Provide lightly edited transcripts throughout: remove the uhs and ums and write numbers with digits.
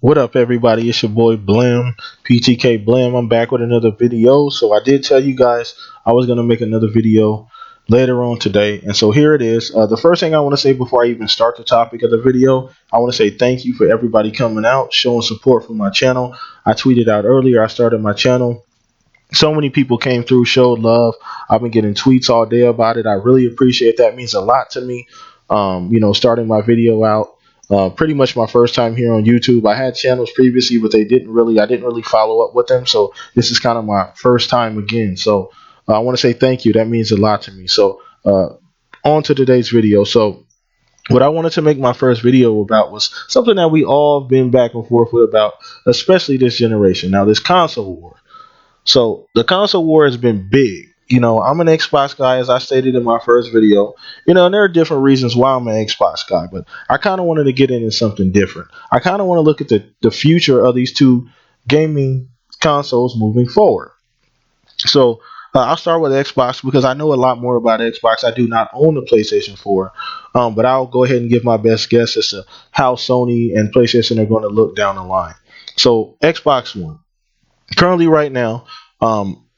What up, everybody? It's your boy Blim, PTK Blim. I'm back with another video. So I did tell you guys I was gonna make another video later on today, and so here it is. The first thing I want to say before I even start the topic of the video, I want to say thank you for everybody coming out, showing support for my channel. I tweeted out earlier I started my channel. So many people came through, showed love. I've been getting tweets all day about it. I really appreciate that. It means a lot to me. Starting my video out, pretty much my first time here on YouTube. I had channels previously, but I didn't really follow up with them. So this is kind of my first time again. So I want to say thank you. That means a lot to me. So on to today's video. So what I wanted to make my first video about was something that we all been back and forth with about, especially this generation. Now, this console war. So the console war has been big. I'm an Xbox guy, as I stated in my first video. And there are different reasons why I'm an Xbox guy, but I kind of wanted to get into something different. I kind of want to look at the future of these two gaming consoles moving forward. So I'll start with Xbox because I know a lot more about Xbox. I do not own the PlayStation 4, but I'll go ahead and give my best guess as to how Sony and PlayStation are going to look down the line. So Xbox One. Currently, right now,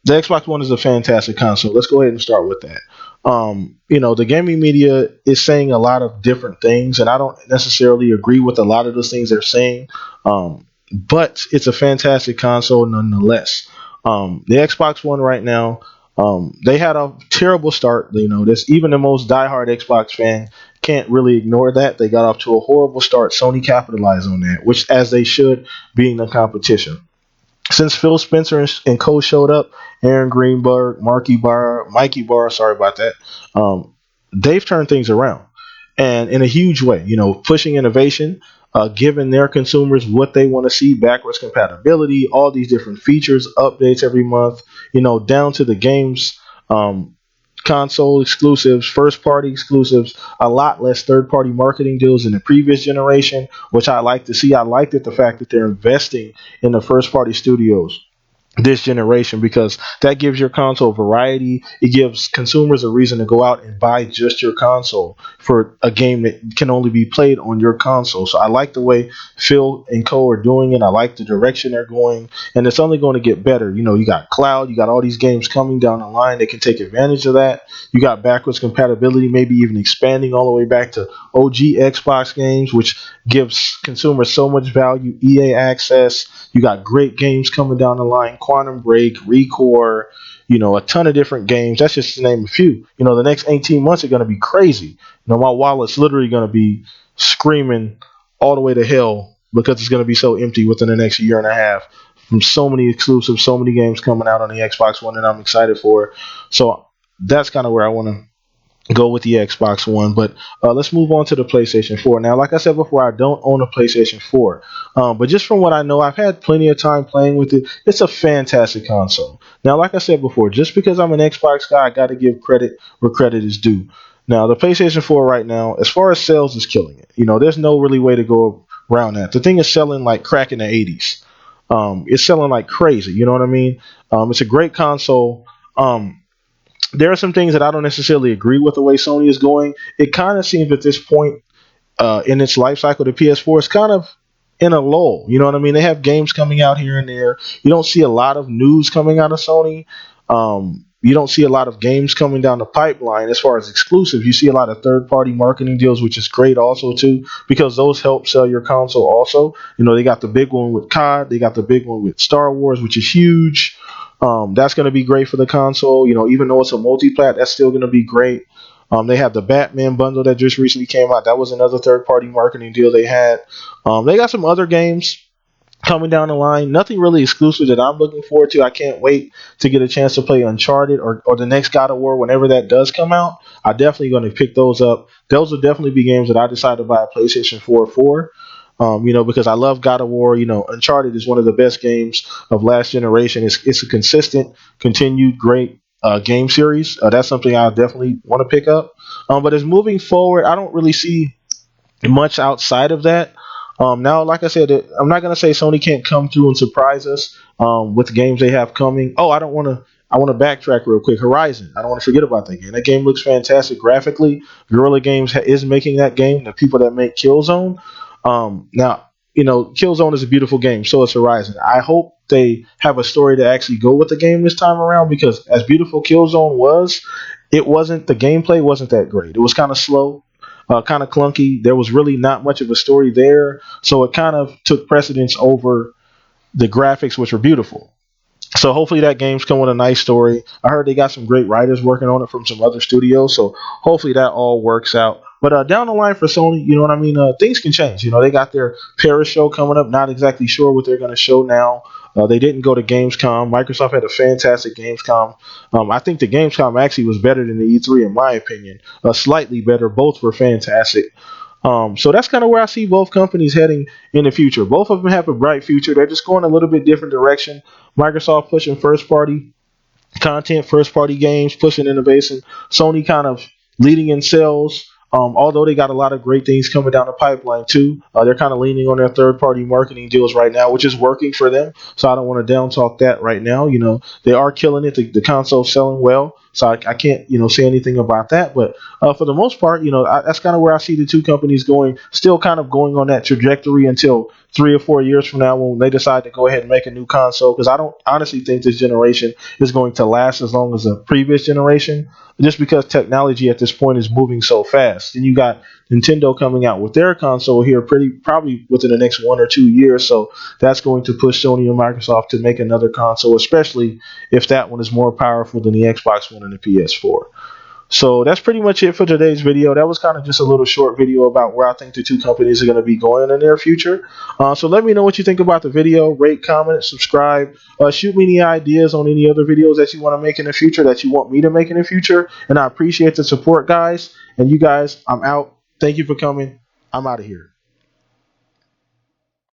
the Xbox One is a fantastic console. Let's go ahead and start with that. The gaming media is saying a lot of different things, and I don't necessarily agree with a lot of those things they're saying. But it's a fantastic console nonetheless. The Xbox One right now, they had a terrible start. This even the most diehard Xbox fan can't really ignore that. They got off to a horrible start. Sony capitalized on that, which as they should, being the competition. Since Phil Spencer and co showed up, Aaron Greenberg, Mikey Barr, sorry about that, they've turned things around and in a huge way. Pushing innovation, giving their consumers what they want to see, backwards compatibility, all these different features, updates every month. Down to the games. Console exclusives, first party exclusives, a lot less third party marketing deals in the previous generation, which I like to see. I liked it the fact that they're investing in the first party studios this generation because that gives your console variety. It gives consumers a reason to go out and buy just your console for a game that can only be played on your console. So I like the way Phil and Co are doing it. I like the direction they're going, and it's only going to get better. You got cloud, you got all these games coming down the line that can take advantage of that. You got backwards compatibility, maybe even expanding all the way back to OG Xbox games, which gives consumers so much value. EA access. You got great games coming down the line, Quantum Break, Recore, a ton of different games. That's just to name a few. The next 18 months are going to be crazy. My wallet's literally going to be screaming all the way to hell because it's going to be so empty within the next year and a half from so many exclusives, so many games coming out on the Xbox One, and I'm excited for it. So that's kind of where I want to go with the Xbox One. But let's move on to the PlayStation 4. Now, like I said before, I don't own a PlayStation 4. But just from what I know, I've had plenty of time playing with it. It's a fantastic console. Now, like I said before, just because I'm an Xbox guy, I got to give credit where credit is due. Now, the PlayStation 4 right now, as far as sales, is killing it. There's no really way to go around that. The thing is selling like crack in the 80s. It's selling like crazy. You know what I mean? It's a great console. There are some things that I don't necessarily agree with the way Sony is going. It kind of seems at this point in its life cycle, the PS4 is kind of in a lull. You know what I mean? They have games coming out here and there. You don't see a lot of news coming out of Sony. You don't see a lot of games coming down the pipeline as far as exclusives. You see a lot of third-party marketing deals, which is great also too, because those help sell your console also. They got the big one with COD. They got the big one with Star Wars, which is huge. That's going to be great for the console. Even though it's a multi-plat, that's still going to be great. They have the Batman bundle that just recently came out. That was another third-party marketing deal they had. They got some other games coming down the line. Nothing really exclusive that I'm looking forward to. I can't wait to get a chance to play Uncharted or the next God of War whenever that does come out. I'm definitely going to pick those up. Those will definitely be games that I decide to buy a PlayStation 4 for. Because I love God of War. Uncharted is one of the best games of last generation. It's a consistent, continued, great game series. That's something I definitely want to pick up. But as moving forward, I don't really see much outside of that. Now, like I said, I'm not gonna say Sony can't come through and surprise us with the games they have coming. Oh, I don't want to. I want to backtrack real quick. Horizon. I don't want to forget about that game. That game looks fantastic graphically. Guerrilla Games is making that game. The people that make Killzone. Now, Killzone is a beautiful game. So is Horizon. I hope they have a story to actually go with the game this time around, because as beautiful Killzone was, the gameplay wasn't that great. It was kind of slow, kind of clunky. There was really not much of a story there, so it kind of took precedence over the graphics, which were beautiful. So hopefully that game's come with a nice story. I heard they got some great writers working on it from some other studios, so hopefully that all works out. But down the line for Sony, you know what I mean? Things can change. They got their Paris show coming up. Not exactly sure what they're going to show now. They didn't go to Gamescom. Microsoft had a fantastic Gamescom. I think the Gamescom actually was better than the E3 in my opinion. Slightly better. Both were fantastic. So that's kind of where I see both companies heading in the future. Both of them have a bright future. They're just going a little bit different direction. Microsoft pushing first party content, first party games, pushing innovation. Sony kind of leading in sales. Although they got a lot of great things coming down the pipeline too, they're kind of leaning on their third party marketing deals right now, which is working for them. So I don't want to down talk that right now. They are killing it. The console's selling well, so I can't say anything about that. But for the most part, that's kind of where I see the two companies going. Still kind of going on that trajectory until 3 or 4 years from now when they decide to go ahead and make a new console. Because I don't honestly think this generation is going to last as long as the previous generation, just because technology at this point is moving so fast. And you got Nintendo coming out with their console here pretty probably within the next 1 or 2 years. So that's going to push Sony and Microsoft to make another console, especially if that one is more powerful than the Xbox One and the PS4. So that's pretty much it for today's video. That was kind of just a little short video about where I think the two companies are going to be going in the near future. So let me know what you think about the video. Rate, comment, subscribe. Shoot me any ideas on any other videos that you want to make in the future, that you want me to make in the future. And I appreciate the support, guys. And you guys, I'm out. Thank you for coming. I'm out of here.